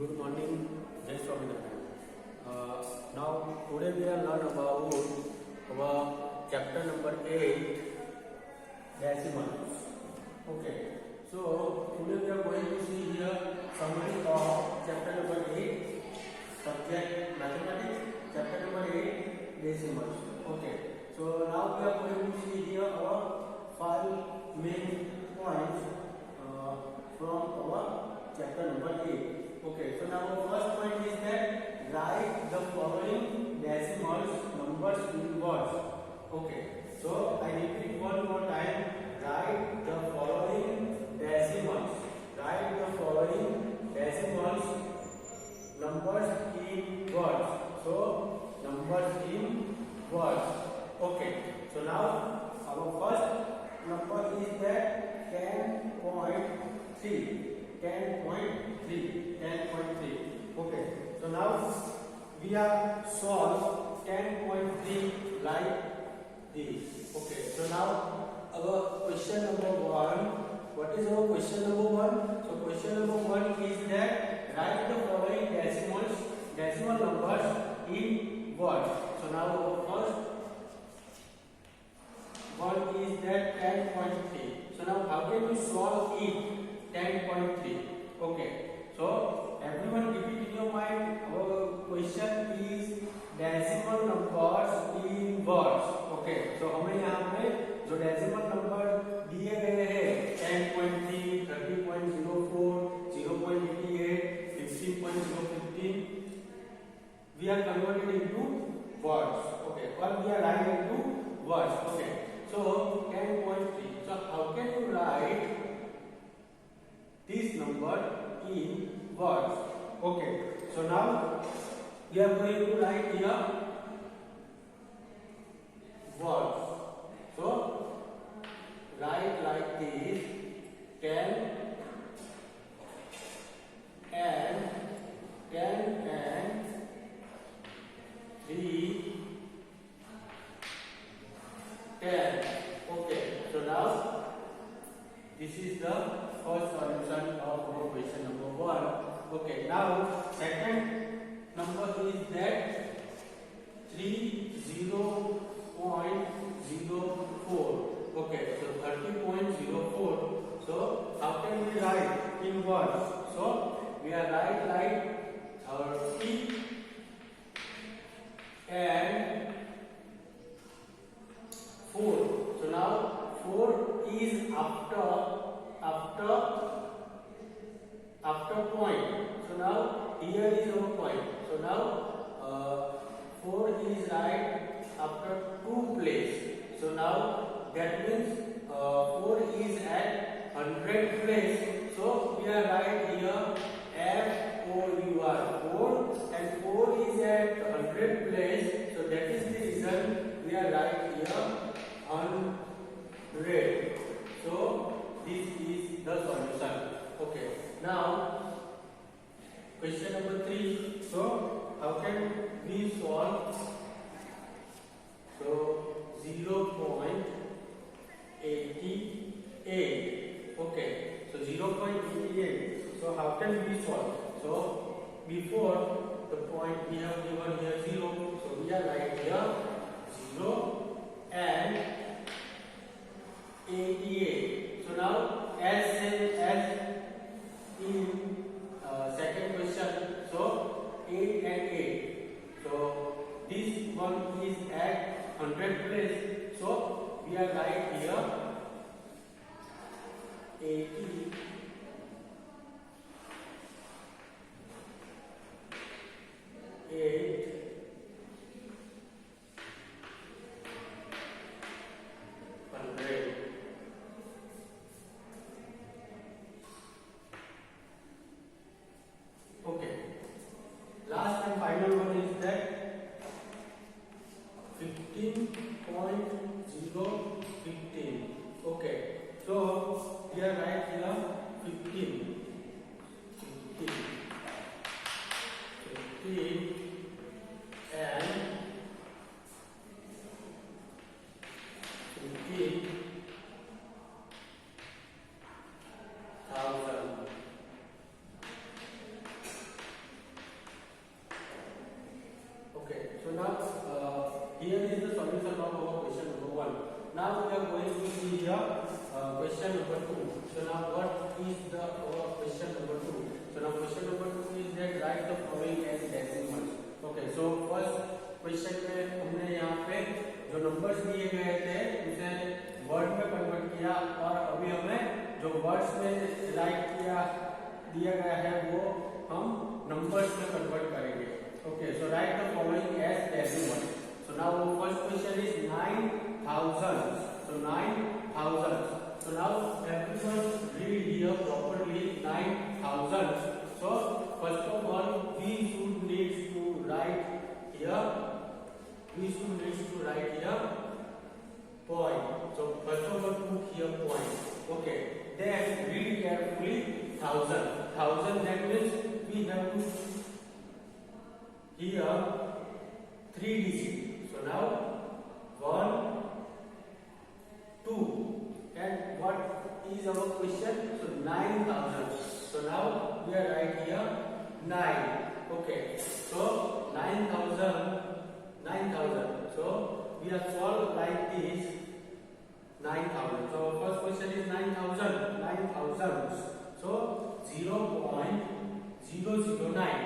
Good morning, Jai Swaminarayan. Now today we are learn about our chapter number 8, decimals. Okay, so today we are going to see here summary of chapter number 8, subject mathematics, chapter number 8, decimals. Okay, so now we are going to see here our 5 main points from our chapter number 8. Okay, so now our first point is that write the following decimals numbers in words. Okay, so I repeat one more time. Write the following decimals. Write the following decimals numbers in words. So numbers in words. Okay, so now our first number is that 10.3. 10.3. Okay, so now we are solve 10.3 like this. Okay, so now our question number 1. What is our question number 1? So question number 1 is that write the following decimal numbers in words. So now our first one is that 10.3. So now how can we solve it? 10.3. Okay, so everyone repeat in your mind. Our question is decimal numbers in words. Okay, so हमें यहाँ पे जो decimal number दिए गए हैं 10.3, 30.04, 0.88, 15.015, we are converted into words. Okay, or we are writing into words. Okay, so 10.3. So how can you write this number in words? Okay, so now we are going to write here words. So write like this: 10 and 3, 10. Okay, so now this is the first solution of our question number 1. Okay, now second number is that 30.04. Okay, so 30.04. So how can we write in words? So we are write like 30 and 4. So now 4 is after point. So now here is our point. So now 4 is right after 2 place. So now that means 4 is at 100 place. So we are right here FOUR 4, and 4 is at 100 place. So that is the reason we are right here 100. So this is the solution. Okay, now question number 3. So how can we solve? So 0.88. Okay, so 0.88. So how can we solve? So before the point we have given here 0. So we are right here 0 and 88. So now as same as in second question. So 8 and 8. So this one is at 100 place. So we are right here 80. 8 100. Okay, last and final one is that 15.015. Okay, so we are right here 15 and 15,000. the question number 2. So now question number 2 is that write the following as decimals. Okay, so first question में हमने यहाँ पे जो numbers दिए गए थे उसे word में कन्वर्ट किया और अभी हमें जो वर्ड्स में राइट किया दिया गया है वो हम नंबर्स में कन्वर्ट करेंगे. Okay, so write the following as decimal. So now first question is 9,000. So 9,000. So now everyone read here properly 9,000. So first of all we should need to write here. We should need to write here point. So first of all put here point. Okay. Then read carefully 1,000. 1,000 that means we have to here 3 digits. So now 1, 2. And what is our question? So 9,000. So now we are right here 9. Okay. So 9,000. So we are solved like this 9,000. So first question is 9,000. 9,000. So 0.009. 0.009.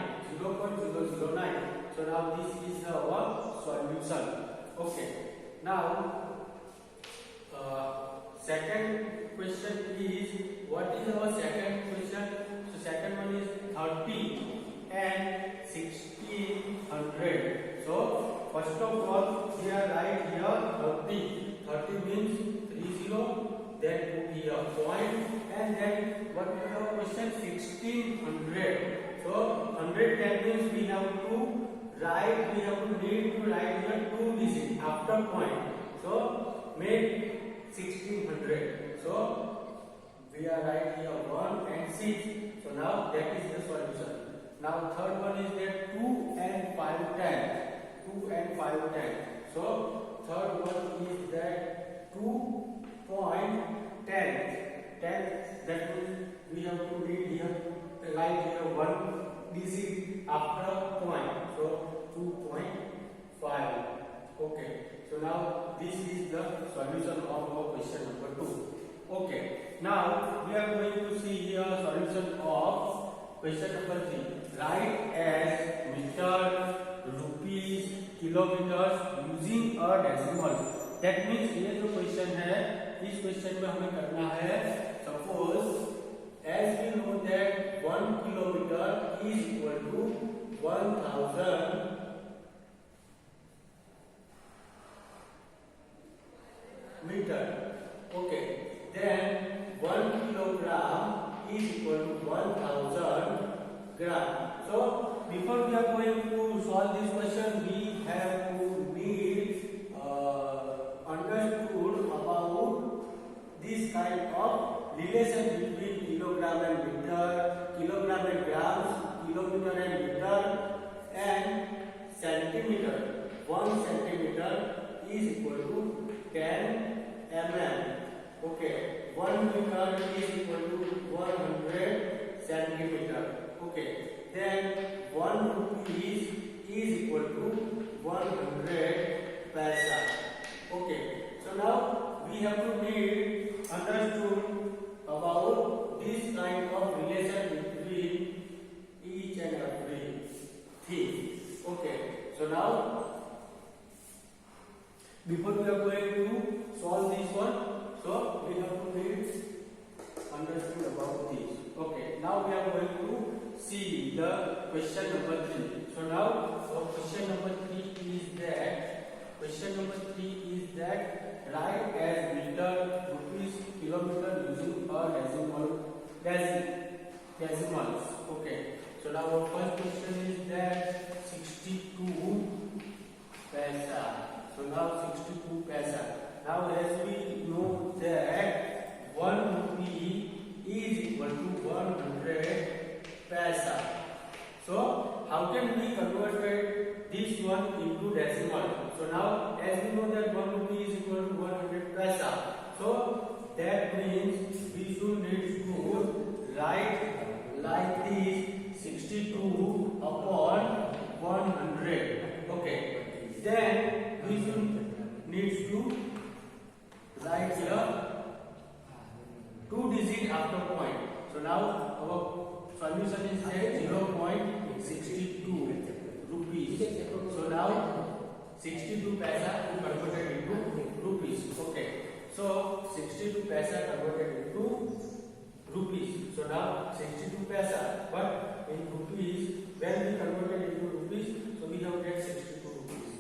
So now this is our solution. Okay. Now second question is, what is our second question? So second one is 30 and 1600. So first of all we are right here 30. 30 means 30. Then put here point and then what is our question? 1600. So 100 that means we have to write. We have to need to write here 2 digits after point. So make 1600. So we are right here 1 and 6. So now that is the solution. Now third one is that 2 and 5 10. 2 and 5 10. So third one is that 2.10. 10 that means we have to read here write here 1 digit after point. So 2.5. Okay. So now this is the solution of our question number 2. Okay. Now we are going to see here solution of question number 3. Write as meter, rupees, kilometers using a decimal. That means ये जो question है इस question में हमें करना है suppose as we know that 1 kilometer is equal to 1,000 meter. Okay, then 1 kilogram is equal to 1,000 gram. So before we are going to solve this question, we have to need understood about this kind of relation between kilogram and meter, kilogram and grams, kilometer and meter, and centimeter. 1 centimeter is equal to 10 mm. Okay, 1 meter is equal to 100 centimeter. Okay, then 1 rupees is equal to 100 paisa. Okay, so now we have to need understood about this kind of relation between each and every thing. Okay, so now before we are going to solve this one, so we have to need understood about this. Okay, now we are going to see the question number 3. So now our question number 3 is that write as meter, rupees, kilometer using a decimals. Okay, so now our first question is that 62 paisa. So now 62 paisa. Now as we know that 1 rupee is equal to 100 paisa. So how can we convert this one into decimal? So now as we know that 1 rupee is equal to 100 paisa. So that means we should need to write like this 62 upon 100. Okay. Then we should need to write here 2 digits after point. So now our solution is at 0.62 rupees. So now 62 paisa converted into rupees. Okay. So 62 paisa converted into rupees. So now 62 paisa, but in rupees, when we converted into rupees, so we have get 62 rupees.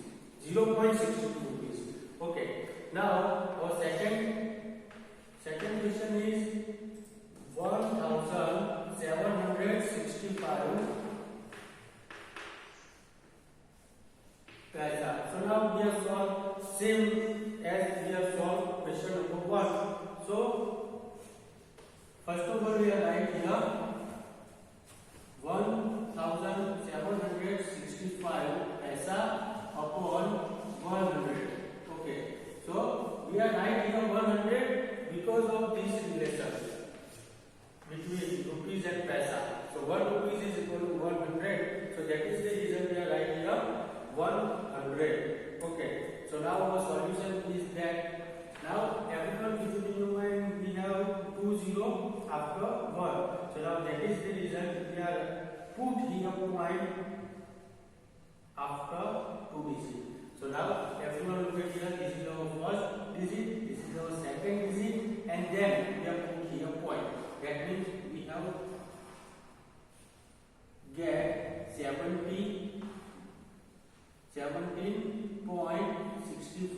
0.62 rupees. Okay. Now our second question is 1,765 paisa. So now we have solved same as we have solved question number 1. So first of all we are write here 1,765 paisa upon 100. Okay. So we are write here 100 because of this relation between rupees and paisa. So 1 rupees is equal to 100. So that is the reason we are write here 100. Okay. So now our solution is that now everyone between you and we have 20 after 1. So now that is the reason we are put here point after 2 digit. So now everyone look at here. This is our first digit. This is our second digit, and then we have put here point. That means we have get 17.65.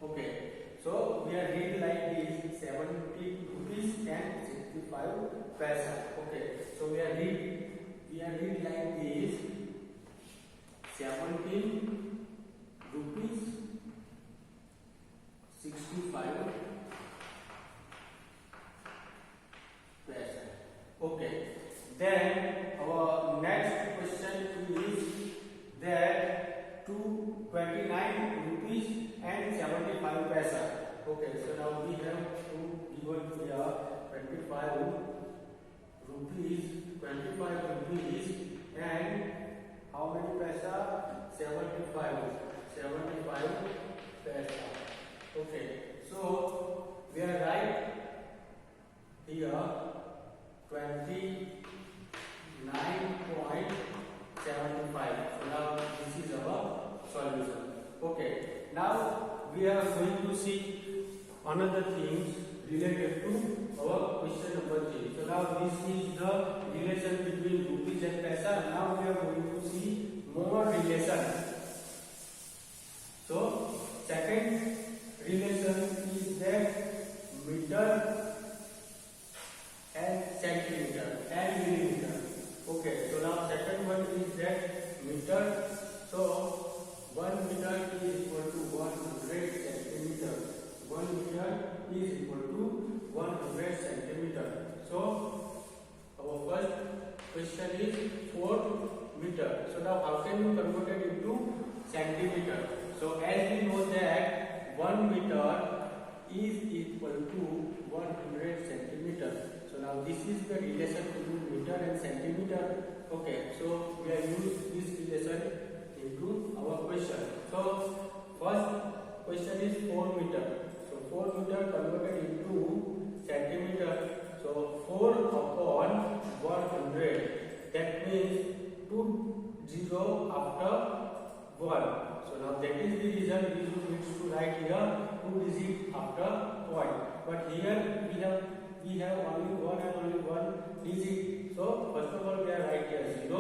Okay. So we are read like this 70 rupees and 65 paisa. Okay. So we are read like this 17 rupees 65 paisa. Okay. Then our next question is that 229 rupees and 75 paisa. Okay. So now we have to given here 25 rupees and how many paisa? 75 paisa. Okay. So we are right here 29.75. So now this is our solution. Okay. Now we are going to see another things related to our question number 3. So now this is the relation between rupees and paisa. Now we are going to see more relation. So second relation is that meter and centimeter and millimeter. Okay. So now second one is that meter. So 1 meter is equal to 100 centimeter. 1 meter is equal to 100 centimeter. So our first question is 4 meter. So now how can you convert it into centimeter? So as we know that 1 meter is equal to 100 centimeter. So now this is the relation between meter and centimeter. Okay. So we are use this relation into our question. So first question is 4 meter. So 4 meter converted into centimeter. So 4 upon 100. That means 2 0 after 1. So now that is the reason we need to write here 2 digit after point. But here we have only 1 and only 1 digit. So first of all we are write here 0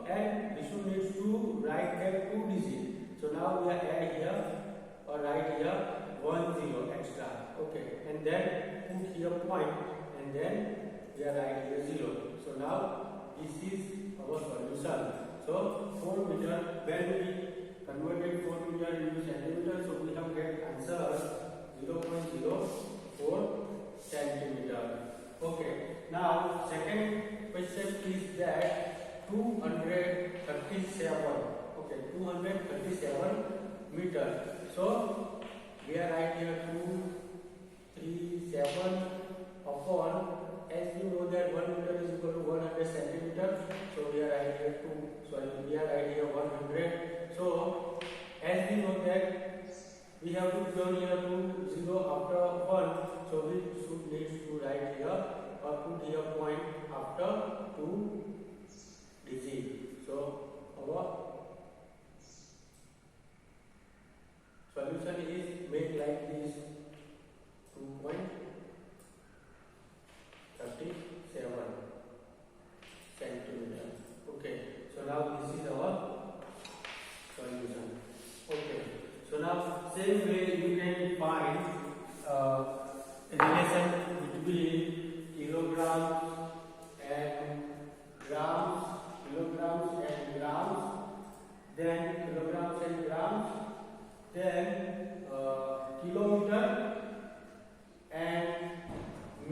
and we should need to write that 2 digit. So now we are add here or write here 1 0 extra. Okay. And then put here point and then we are write here 0. So now this is our solution. So 4 meter, when we converted 4 meter into centimeter, so we have get answer 0.04 centimeter. Okay. Now second question is that 237. Okay, 237 meter. So we are write here 237 upon, as you know that 1 meter is equal to 100 centimeter. So we are write here 100. So as we know that we have to turn here to 0 after 1. So we should need to write here or put here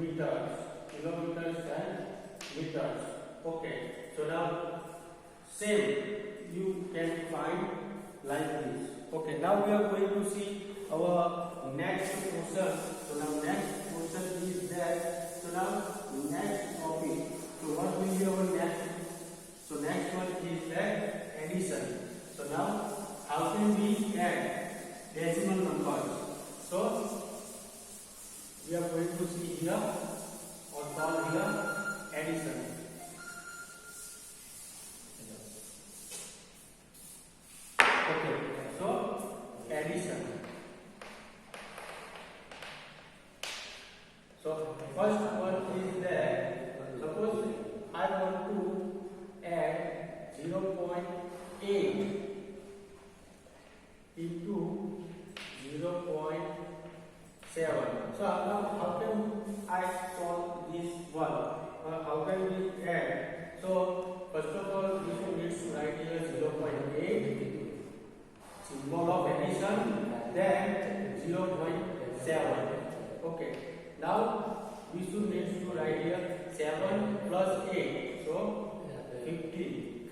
meters, kilometers and meters. Okay, so now same you can find like this. Okay, now we are going to see our next question. So now next question is that, so now next topic. So what will be our next? So next one is that addition. So now how can we add decimal numbers? So we are going to see here or solve here addition. Okay, so addition. So first one is that suppose I want to add 0.8 into 0.7. So now how can I solve this one? How can we add? So first of all, we need to write here 0.8, symbol of addition, then 0.7. Okay. Now we should need to write here 7 plus 8, so 15.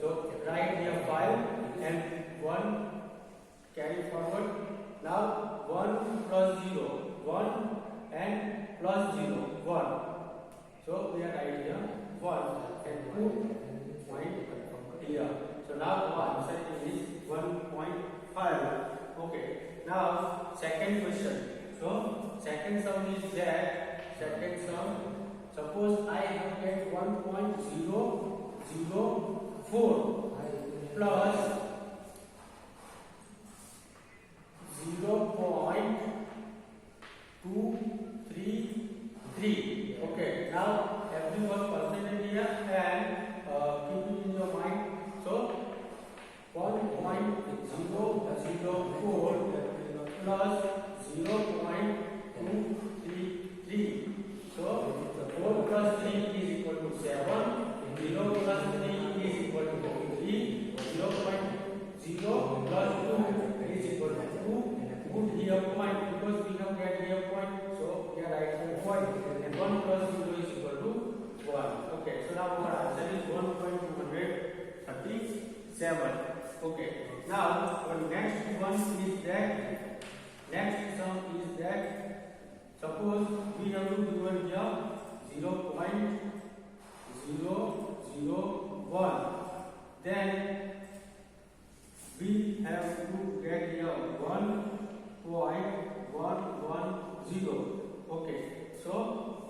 So write here 5 and 1 carry forward. Now 1 plus 0, 1 and plus 0, 1. So we are writing here 1 and 2 point here. So now our answer is 1.5. Okay. Now second question. So second sum is that, second sum, suppose I have get 1.004 plus 0.233. Okay, now everyone percentage here and keep it in your mind. So 1.004 plus 0.233. So 4 plus 3 is equal to 7. 0 plus 3 is equal to 3. 0.0 plus 2 is equal to 2. Put here point because we have get here point. So here write point. And 1 plus 0 is equal to 1. Okay. So now our answer is 1.237. Okay. Now our next one is that. Next sum is that, suppose we have to given here 0.001, then we have to get here 1.110. Okay, so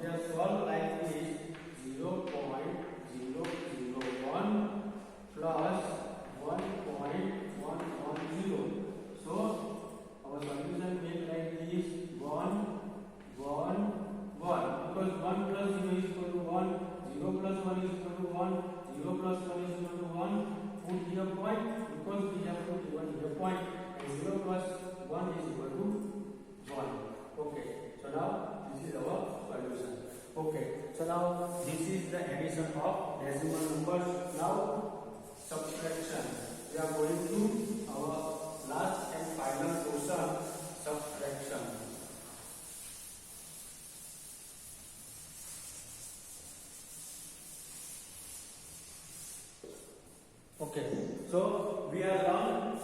we are solve like this: 0.001 plus 1.110. So our solution will like this: 1, 1, 1. Because 1 plus 0 is equal to 1, 0 plus 1 is equal to 1, 0 plus 1 is equal to 1. Put here point because we have to given here point, and 0 plus 1 is equal to 1. Okay. So now this is our solution. Okay. So now this is the addition of decimal numbers. Now subtraction. We are going to our last and final question, subtraction. Okay, so we are learned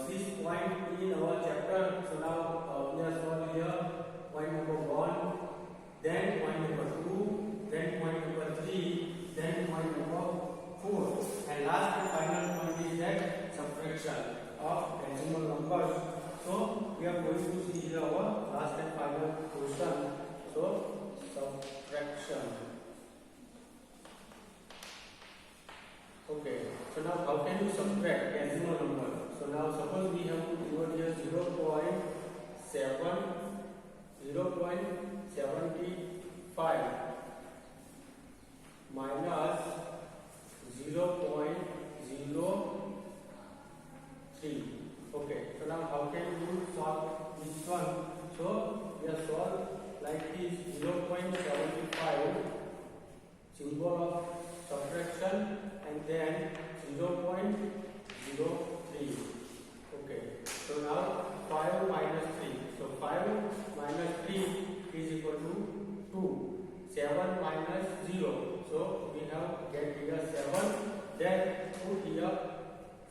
this point in our chapter. So now we are solving here point number 1, then point number 2, then point number 3, then point number 4, and last and final point is that subtraction of decimal numbers. So we are going to see here our last and final question. So subtraction. Okay. So now how can you subtract decimal number? So now suppose we have to given here 0.75 minus 0.03. Okay. So now how can you solve this one? So we are solve like this: 0.75, symbol of subtraction, and then 0.03. Okay. So now 5 minus 3. So 5 minus 3 is equal to 2. 7 minus 0. So we have get here 7. Then put here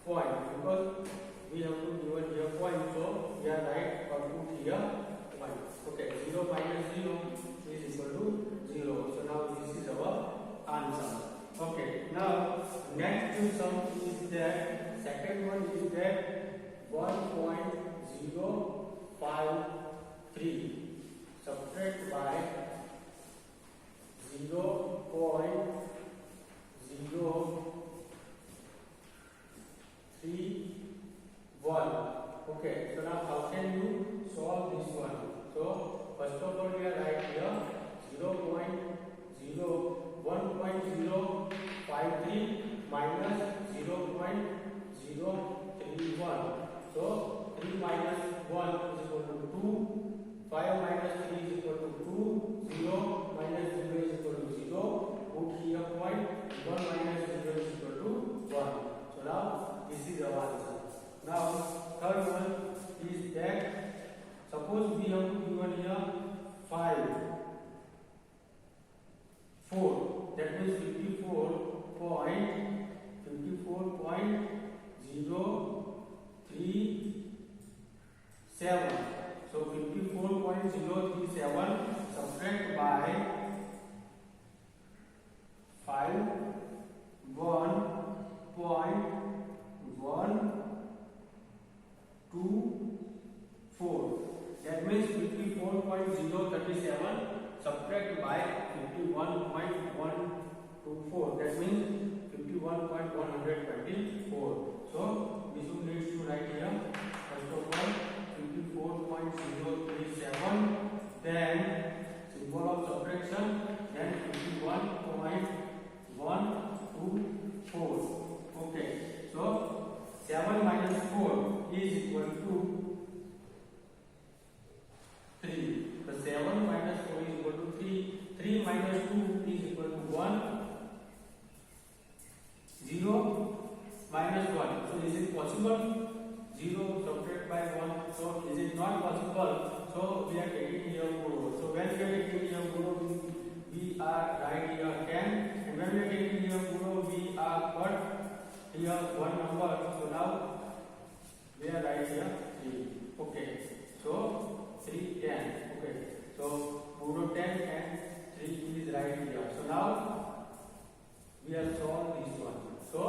point because we have to given here point. So we are right or put here point. Okay, 0 minus 0 is equal to 0. So now this is our answer. Okay, now next sum is that second one is that 1.053 subtract by 0.031. Okay, so now how can you solve this one? So first of all we are right here 1.053 minus 0.031. So 3 minus 1 is equal to 2. 5 minus 3 is equal to 2. 0 minus 0 is equal to 0. Put here point. 1 minus 0 is equal to 1. So now this is our answer. Now third one is that suppose we have given here 5, 4. That means 54.037. So 54.037 subtract by 1.124. That means 54.037 subtract by 51.124. That means 51.124. So we should need to write here first of all 54.037, then symbol of subtraction, then 51.124. Okay, so 7 minus 4 is equal to 3. The 7 minus 4 is equal to 3. 3 minus 2 is equal to 1. 0 minus 1. So is it possible? 0 subtract by 1. So is it not possible? So we are taking here 0. So when we are taking here 0, we are right here 10. And when we are taking here 0, we are got here one number. So now we are right here 3. Okay. So 3, 10. Okay. So 0, 10 and 3 is right here. So now we have solved this one. So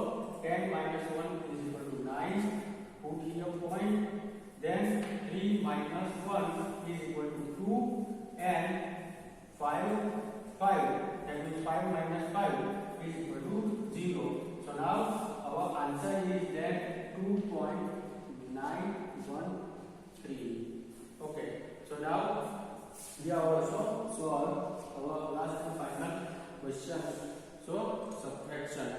10 minus 1 is equal to 9. Put here point. Then 3 minus 1 is equal to 2 and 5. That means 5 minus 5 is equal to 0. So now our answer is that 2.913. Okay. So now we have also solved our last and final question. So subtraction.